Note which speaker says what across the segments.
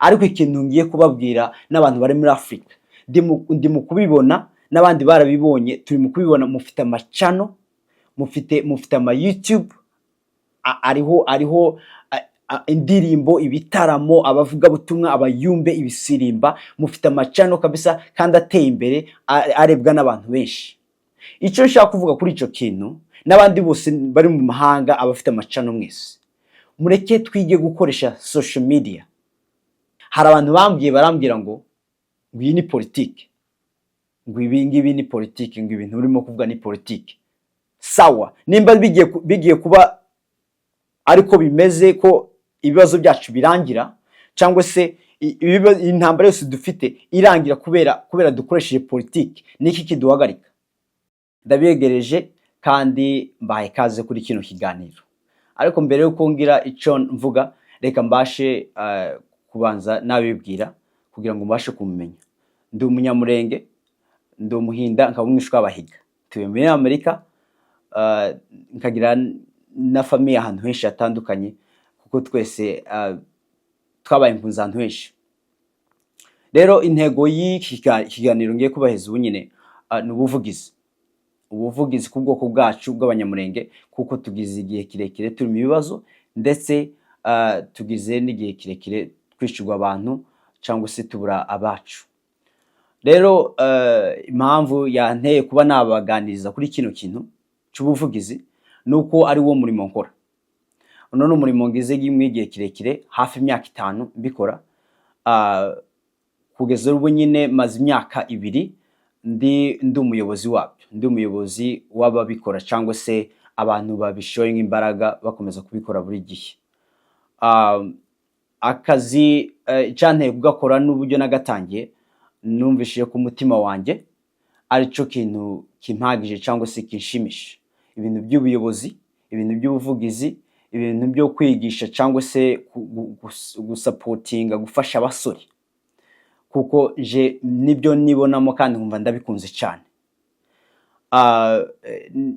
Speaker 1: ariko ikintu ngiye kubabwira n'abantu bari muri Afrika ndi mu kubibona n'abandi barabibonye, turi mu kubibona. Mufite amacano, mufite ama YouTube, ariho indirimbo, ibitaramo, abavuga butumwa, abayumbe, ibisirimba, mufite amacano kabisa kandi ateye imbere, arebwa n'abantu benshi. Icyo nshaka kuvuga kuri ico kintu, n'abandi bose bari mu mahanga abafite amacano mwese, mureke twige gukoresha social media. Hari abantu barambwira ngo iyi ni politike, ngo ibi ngibi ni politike, ngo ibintu urimo kuvuga ni politike. Sawa, nimba bigiye kuba ariko bimeze ko ibibazo byacu birangira, cyangwa se intambara yose dufite irangira kubera dukoresheje politike, niki kiduhagarika? Ndabegereje kandi mbaye kaze kuri kino kiganiro. Ariko mbere yuko ngira ico mvuga, reka mbashe kubanza nabibwira kugira ngo mbashe kumumenya. Ndi umunyamurenge, ndi umuhinda, nkaba umwishwa abahiga. Tuye muri Amerika, nkagira na famille ahantu henshi hatandukanye, kuko twese twabaye impunzi ahantu henshi. Rero intego y'ikiganiro ngiye kubaheza ubu nyine ni ubuvugizi ku bwoko bwacu bw'abanyamurenge, kuko tugize igihe kirekire turi mu bibazo, ndetse tugize n'igihe kirekire twishurwa abantu cyangwa se tubura abacu. Rero impamvu yanteye kuba nabaganiriza kuri kino kintu cy'ubuvugizi nuko ari wo murimo nkora. Uno ni umurimo ngize igihe kirekire, hafi imyaka 5 mbikora. Kugeza ubu nyine maze imyaka 2 ndi umuyobozi wabyo, ndi umuyobozi w'ababikora cyangwa se abantu babishoye imbaraga bakomeza kubikora buri gihe. Akazi cyanteye kugakora n'uburyo nagatangiye, numvishije ku mutima wanjye arico kintu kimpagije cyangwa se kinshimisha. Ibintu by'ubuyobozi, ibintu by'ubuvugizi, ibintu byo kwigisha cyangwa se gusupportinga, gufasha abasore, kuko je nibyo nibonamo kandi nkumva ndabikunze cyane.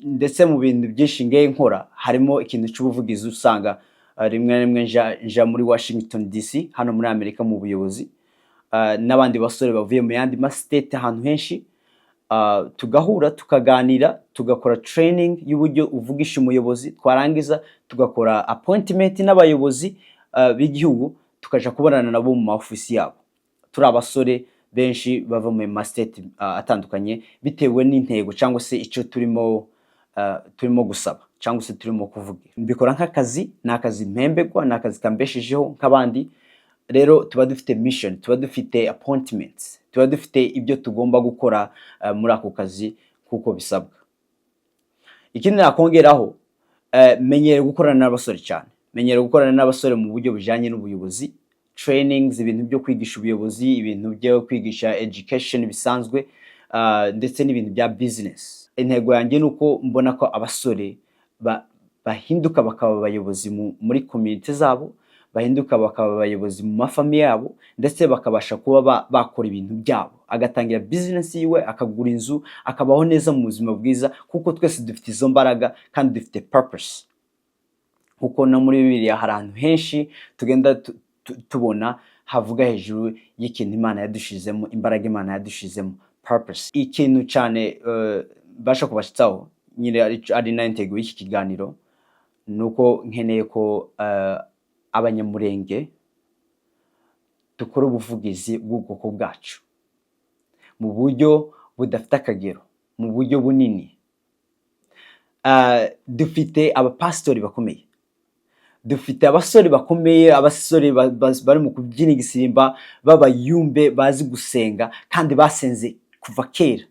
Speaker 1: Ndetse mu bintu byinshi ngiye nkora harimo ikintu cy'ubuvugizi. Usanga rimwe nja muri Washington DC hano muri Amerika mu buyobozi, n'abandi basore bavuye mu yandi state ahantu henshi, tugahura tukaganira, tugakora training y'uburyo uvugisha umuyobozi, twarangiza tugakora appointment n'abayobozi b'igihugu, tukaja kubonana nabo mu office yabo. Turi abasore benshi bava mu state atandukanye, bitewe n'intego cyangwa se icyo turimo gusaba cyangwa se turimo kuvuga. Mbikora nk'akazi, n'akazi mpembegwa, n'akazi kambeshejeho nk'abandi. Rero tuba dufite mission, tuba dufite appointments, tuba dufite ibyo tugomba gukora muri ako kazi kuko bisabwa. Ikindi nakongeraho, menyere gukorana n'abasore cyane, menyere gukorana n'abasore mu buryo bujanye n'ubuyobozi, trainings, ibintu byo kwigisha ubuyobozi, ibintu byo kwigisha education bisanzwe, ndetse n'ibintu bya business. Intego yanjye nuko mbona ko abasore bahinduka bakaba abayobozi muri community zabo, bahinduka bakaba abayobozi mu mafamiye yabo, ndetse bakabasha kuba bakora ibintu byabo, agatangira business yiwe, akagura inzu, akabaho neza mu buzima bwiza, kuko twese dufite izo mbaraga kandi dufite purpose. Kuko no muri Bibiliya hari ahantu henshi tugenda tubona havuga hejuru y'ikintu Imana yadushizemo, imbaraga Imana yadushizemo, purpose. Ikintu cyane basha kubashitsaho nyine ari na intego y'iki kiganiro, nuko nkeneye ko abanyamurenge dukora ubuvugizi bw'ubwoko bwacu mu buryo budafite akagero, mu buryo bunini. Dufite abapastori bakomeye, dufite abasore bakomeye, abasore bari mu kubyina igisimba, b'abayumbe, bazi gusenga kandi basenze kuva kera.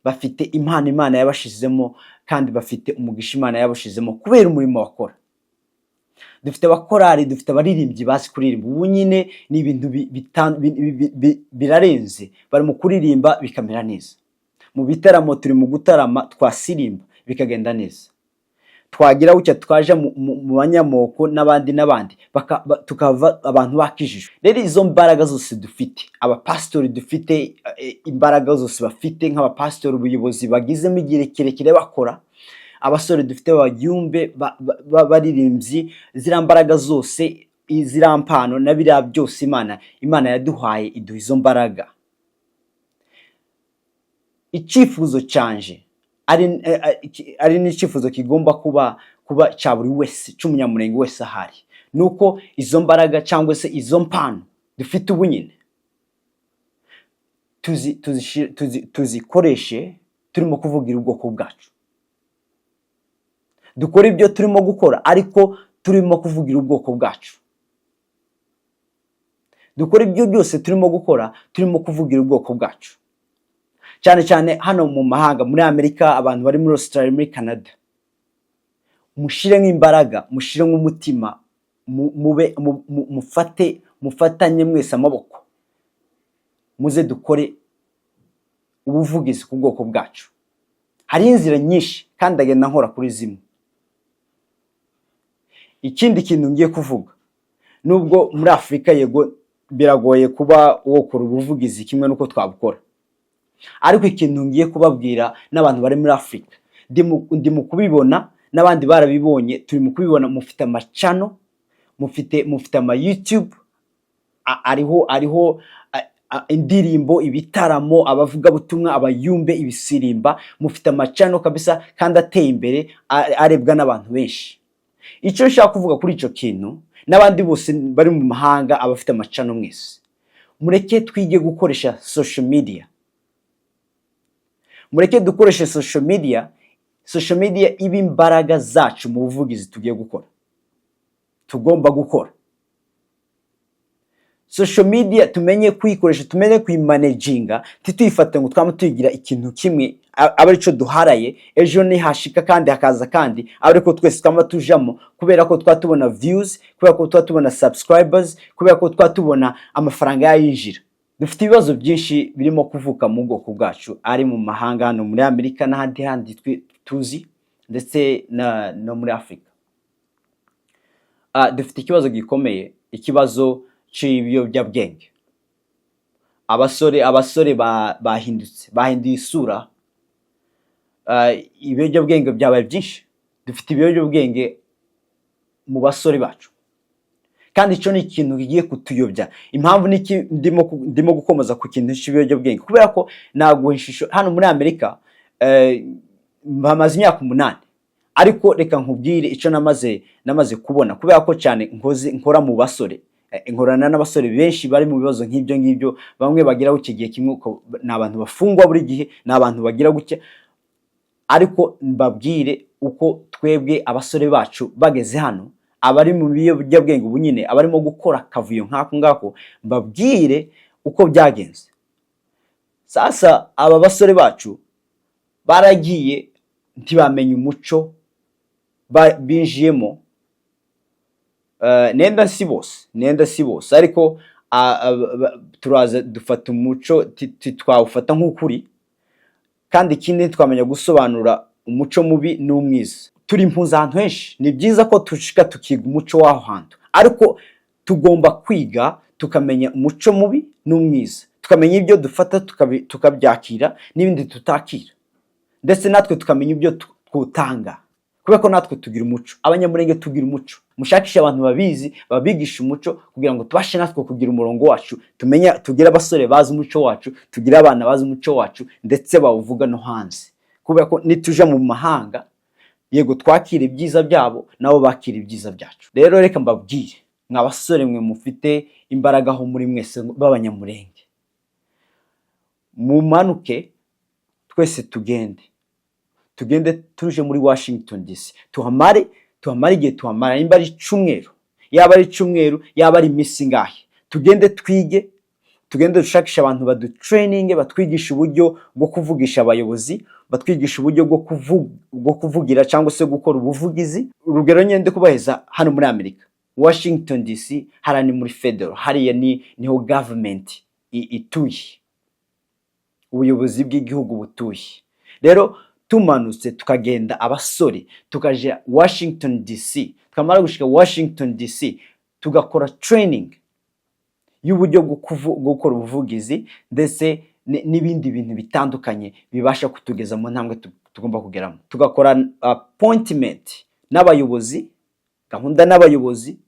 Speaker 1: Bafite impano Imana yabashizemo kandi bafite umugisha Imana yabashizemo kubera umurimo bakora. Dufite abakorari, dufite abaririmbyi bazi kuririmba. Ubu nyine ni ibintu birarenze, bari mu kuririmba bikamera neza. Mu bitaramo turi mu gutarama, twasirimba bikagenda neza. Twagira ucya twaje mu banyamoko n'abandi tukava abantu bakijijwe. Rero izo mbaraga zose dufite, abapastori dufite imbaraga zose bafite nk'abapastori, ubuyobozi bagizemo igihe kirekire bakora, abasore dufite abayumbe baririmbyi, zira mbaraga zose izira mpano na biriya byose Imana yaduhaye, iduha izo mbaraga. Icyifuzo cyanje ari n'icyifuzo kigomba kuba cya buri wese, cy'umunyamurenge wese ahari, nuko izo mbaraga cyangwa se izo mpano dufite ubu nyine tuzikoreshe turimo kuvugira ubwoko bwacu. Dukora ibyo turimo gukora ariko turimo kuvugira ubwoko bwacu. Dukora ibyo byose turimo gukora turimo kuvugira ubwoko bwacu. Cyane cyane hano mu mahanga, muri Amerika, abantu bari muri Australia, muri Canada, mushire nk'imbaraga, mushire nk'umutima, mufatanye mwese amaboko, muze dukore ubuvugizi ku bwoko bwacu. Hari inzira nyinshi kandi ndagenda nkora kuri zimwe. Ikindi kintu ngiye kuvuga, nubwo muri Afurika yego biragoye kuba wokora ubuvugizi kimwe nuko twabukora, ariko ikintu ngiye kubabwira n'abantu bari muri Afurika, ndi mu kubibona n'abandi barabibonye, turi mu kubibona, mufite amacano, mufite ama YouTube, ariho indirimbo, ibitaramo, abavuga butumwa, abayumbe, ibisirimba, mufite amacano kabisa kandi ateye imbere, arebwa n'abantu benshi. Icyo nshaka kuvuga kuri icyo kintu, n'abandi bose bari mu mahanga abafite amacano mwese, mureke twige gukoresha social media. Mureke dukoreshe social media iba imbaraga zacu mu buvugizi tugiye gukora, tugomba gukora. Social media tumenye kuyikoresha, tumenye kuyimanaginga, tituyifata ngo twama tuyigira ikintu kimwe aba arico duharaye, ejo ni hashika kandi hakaza kandi ariko twese twama tujamo, kubera ko twatubona views, kubera ko twatubona subscribers, kubera ko twatubona amafaranga yayinjira. Dufite ibibazo byinshi birimo kuvuka mu bwoko bwacu, ari mu mahanga, hano muri Amerika n'ahandi handi tuzi, ndetse no muri Afurika. Dufite ikibazo gikomeye, ikibazo cy'ibiyobyabwenge. Abasore bahinduye isura. Ibiyobyabwenge byabaye byinshi. Dufite ibiyobyabwenge mu basore bacu, kandi icyo ni ikintu kigiye kutuyobya. Impamvu niki ndimo gukomeza ku kintu cy'ibiyobyabwenge, kubera ko naguhishisho hano muri Amerika bamaze imyaka 8, ariko reka nkubwire icyo namaze kubona, kubera ko cyane nkora mu basore, nkorana n'abasore benshi bari mu bibazo nk'ibyo ngibyo. Bamwe bagira guke gihe kimwe, n'abantu bafungwa buri gihe, n'abantu bagira guke, ariko mbabwire uko twebwe abasore bacu bageze hano, abari mu biyobyabwenge ubu nyine, abarimo gukora akavuyo nk'ako ngako, mbabwire uko byagenze. Sasa aba basore bacu baragiye ntibamenye umuco binjiyemo. Nenda si bose, ariko turaza dufata umuco, twawufata nk'ukuri, kandi ikindi twamenya gusobanura umuco mubi n'umwiza. Turi impunzi ahantu henshi, ni byiza ko tushika tukiga umuco w'aho hantu, ariko tugomba kwiga tukamenya umuco mubi n'umwiza, tukamenya ibyo dufata tukabyakira n'ibindi tutakira, ndetse natwe tukamenya ibyo twutanga, kubera ko natwe tugira umuco. Abanyamurenge tugira umuco, mushakisha abantu babizi, babigisha umuco, kugira ngo tubashe natwe kugira umurongo wacu, tugire abasore bazi umuco wacu, tugire abana bazi umuco wacu, ndetse bawuvuga no hanze, kubera ko nituja mu mahanga, yego twakira ibyiza byabo, nabo bakira ibyiza byacu. Rero reka mbabwire, mw'abasore mwe mufite imbaraga aho muri mwese b'abanyamurenge, mumanuke twese tugende tuje muri Washington DC, tuhamare igihe tuhamara, nimba ari cyumweru, yaba ari cyumweru, yaba ari iminsi ngahe, tugende twige, tugende dushakisha abantu badutraining, batwigisha uburyo bwo kuvugisha abayobozi, batwigisha uburyo bwo kuvugira cyangwa se gukora ubuvugizi. Urugero nyende kubaheza hano muri Amerika, Washington DC, harani muri federal, hariya niho government ituye, ubuyobozi bw'igihugu butuye. Rero tumanutse tukagenda abasore, tukaje Washington DC, tukamara gushika Washington DC, tugakora training y'uburyo bwo gukora ubuvugizi, ndetse n'ibindi bintu bitandukanye bibasha kutugeza mu ntambwe tugomba kugeramo. Tugakora appointment n'abayobozi, gahunda n'abayobozi,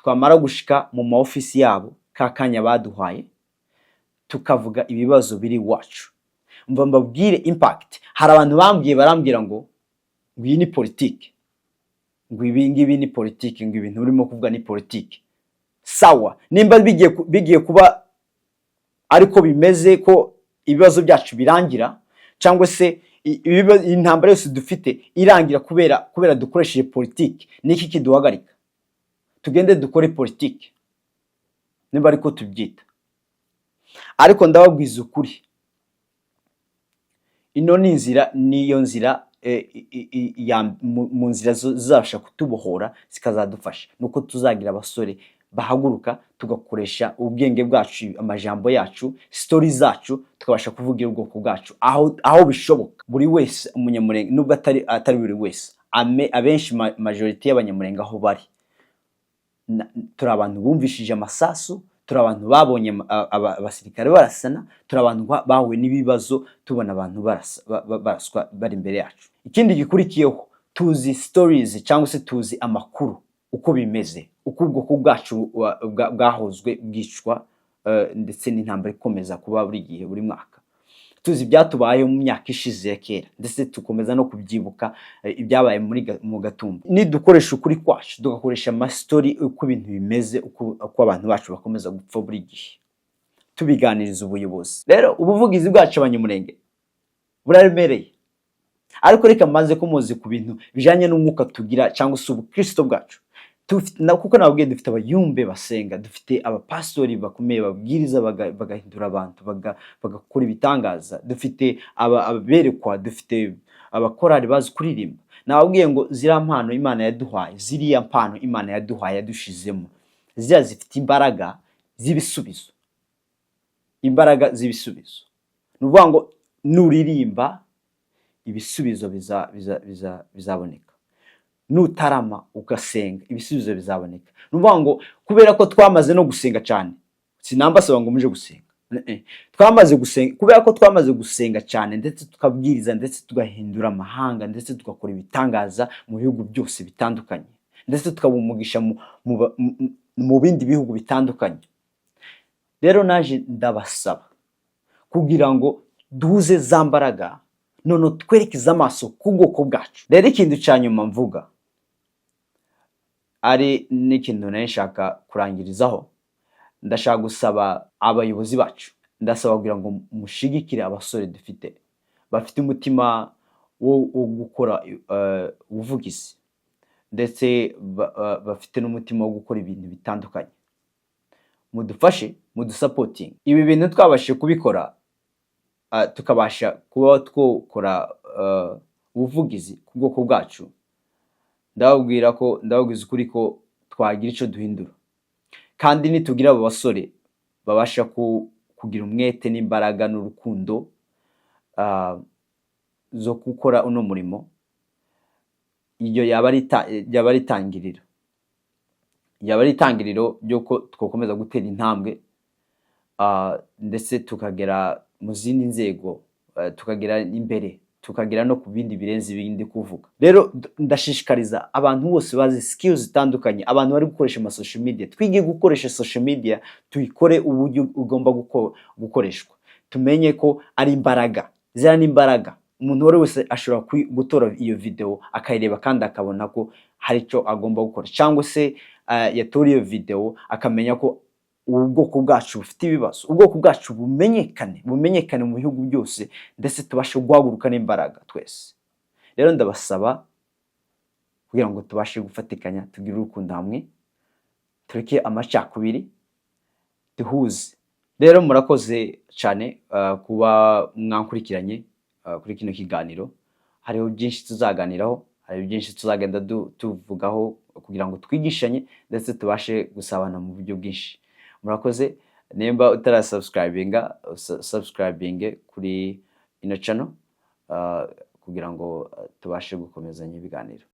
Speaker 1: twamara gushika mu ma office yabo kakanya baduhaye tukavuga ibibazo biri wacu. Mva mbabwire impact. Hari abantu barambwira ngo iyi ni politique, ngo ibi ngibi ni politique, ngo ibintu urimo kuvuga ni politique. Sawa, nimba bigiye kuba ariko bimeze ko ibibazo byacu birangira, cyangwa se intambara yose dufite irangira kubera dukoresheje politique, niki kiduhagarika? Tugende dukore politique nimba ariko tubyita. Ariko ndababwiza ukuri, ino ni inzira, niyo nzira mu nzira zizabasha kutubohora zikazadufasha, nuko tuzagira abasore bahaguruka tugakoresha ubwenge bwacu, amajambo yacu, story zacu, tukabasha kuvugira ubwoko bwacu aho bishoboka. Buri wese umunyamurenge, nubwo atari buri wese, abenshi majority y'abanyamurenge aho bari, turi abantu bumvishije amasasu, turi abantu babonye abasirikare barasana, turi abantu bahuye n'ibibazo, tubona abantu baraswa bari imbere yacu. Ikindi gikurikiyeho, tuzi stories cyangwa se tuzi amakuru uko bimeze, uko ubwoko bwacu bwahozwe bwicwa, ndetse n'intambara ikomeza kuba buri gihe, buri mwaka. Tuzi byatubaye mu myaka ishize ya kera, ndetse tukomeza no kubyibuka ibyabaye mu Gatumba. Ni dukoresha ukuri kwacu, tugakoresha ama story uko ibintu bimeze, uko abantu bacu bakomeza gupfa buri gihe, tubiganiriza ubuyobozi. Rero ubuvugizi bwacu abanyamurenge buraremereye, ariko reka mbanze ko muzi ku bintu bijanye n'umwuka tugira cyangwa se ubukristo bwacu. Kuko nababwiye dufite abayumbe basenga, dufite abapastori bakomeye babwiriza bagahindura abantu, bagakora ibitangaza, dufite aberekwa, dufite abakorari bazi kuririmba. Nababwiye ngo ziriya mpano Imana yaduhaye, ziriya mpano Imana yaduhaye yadushizemo, ziriya zifite imbaraga z'ibisubizo, imbaraga z'ibisubizo. Nuvuga ngo nuririmba ibisubizo bizaboneka, nutarama ugasenga ibisubizo bizaboneka. Nuvuga ngo kubera ko twamaze no gusenga cyane, sinambasaba ngo muje gusenga, twamaze gusenga, kubera ko twamaze gusenga cyane, ndetse tukabwiriza, ndetse tugahindura amahanga, ndetse tugakora ibitangaza mu bihugu byose bitandukanye, ndetse tukabumugisha mu bindi bihugu bitandukanye. Rero naje ndabasaba kugira ngo duhuze za mbaraga, none twerekeze amaso ku bwoko bwacu. Rero ikintu cya nyuma mvuga ari n'ikintu nari nshaka kurangirizaho, ndashaka gusaba abayobozi bacu, ndasaba kugira ngo mushigikire abasore dufite, bafite umutima wo gukora ubuvugizi, ndetse bafite n'umutima wo gukora ibintu bitandukanye. Mudufashe, mudusapoting. Ibi bintu twabashije kubikora, tukabasha kuba twokora ubuvugizi ku bwoko bwacu. Ndababwiza ukuri ko twagira icyo duhindura, kandi nitugira abo basore babasha kugira umwete n'imbaraga n'urukundo zo gukora uno murimo, iyo yaba ari itangiriro ry'uko twakomeza gutera intambwe, ndetse tukagera mu zindi nzego, tukagera imbere, tukagera no ku bindi birenze ibindi kuvuga. Rero ndashishikariza abantu bose bazi skills zitandukanye, abantu bari gukoresha ama social media, twige gukoresha social media, tuyikore uburyo ugomba gukoreshwa. Tumenye ko ari imbaraga, zira n'imbaraga. Umuntu wese ashobora gutora iyo video akayireba kandi akabona ko hari icyo agomba gukora, cyangwa se yatora iyo video akamenya ko ubwoko bwacu bufite ibibazo, ubwoko bwacu bumenyekane mu bihugu byose, ndetse tubashe guhaguruka n'imbaraga twese. Rero ndabasaba kugira ngo tubashe gufatikanya, tugire urukundo hamwe, tureke amacakubiri, duhuze. Rero murakoze cyane kuba mwankurikiranye kuri kino kiganiro. Hariho byinshi tuzaganiraho, hari byinshi tuzagenda tuvugaho kugira ngo twigishanye, ndetse tubashe gusabana mu buryo bwinshi. Murakoze. Nimba subscribing kuri ino channel kugira ngo tubashe gukomezanya ibiganiro.